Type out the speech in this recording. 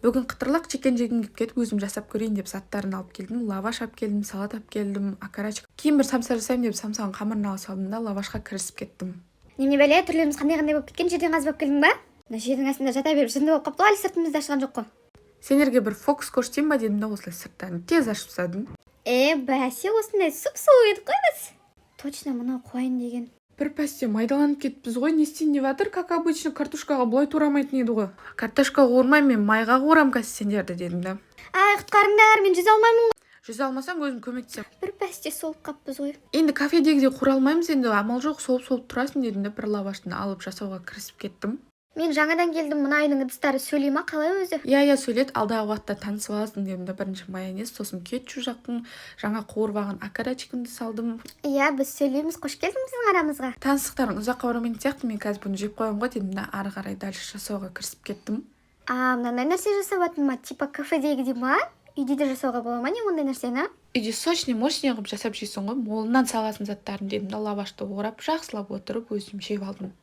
Бүгін қытырлақ чекен жегім келіп кетіп, өзім жасап көрейін деп заттарын алып келдім. Лаваш алып келдім, салат алып келдім, окорочка. Кейін бір самса жасаймын деп самсаның қамырын ала салдым да лавашқа кірісіп кеттім. Неме бәле, түрлеріміз қандай болып кеткен, жерден қазып келдің ба? Мына жердің астында жата беріп жынды болып қапты ғой, әлі сыртымызда ашқан жоқ қой. Сендерге бір фокус көрсетейін ба дедім да осылай сырттан тез ашып тастадым. Бәсе, осындай сұп-сұлу едік қой біз. Точно мынау қуайын деген. Бір пәсте майдаланып кетіппіз ғой, не істейін деп жатыр, как обычно картошкаға бұлай турамайтын еді ғой. Картошка қуырмаймын, мен майға қуырам қазір сендерді дедім да. Ай, құтқарыңдар, мен жүзе алмаймын. Жүзе алмасаң өзім көмектесем. Бір пәсте солып қаппыз ғой. Енді кафедегідей қуыра алмаймыз, енді амал жоқ, солып тұрасың дедім да бір лаваштың алып жасауға кірісіп кеттім. Мен жаңадан келдім, мына үйдің ыдыстары сөйлей ма, қалай өзі? Иә, сөйлет, алдағы уақытта танысып аласың дедім да. Бірінші майонез, сосын кетчуп жақтың, жаңа қуырып алған окорочкамды салдым. Иә, біз сөйлейміз, қош келдің біздің арамызға. Таныстықтарың ұзаққа бармайтын сияқты, мен қазір бұны жеп қоямын ғой дедім да, ары қарай дальше жасауға кірісіп кеттім. Мынандай нәрсе жасап жатырмын ма? Типа кафедегідей ма? Үйде де жасауға бола ма не ондай нәрсені? Үйде сочный, мощный қылып жасап жейсің ғой, молынан саласың заттарын дедім да, лавашты орап, жақсылап отырып өзім жеп алдым.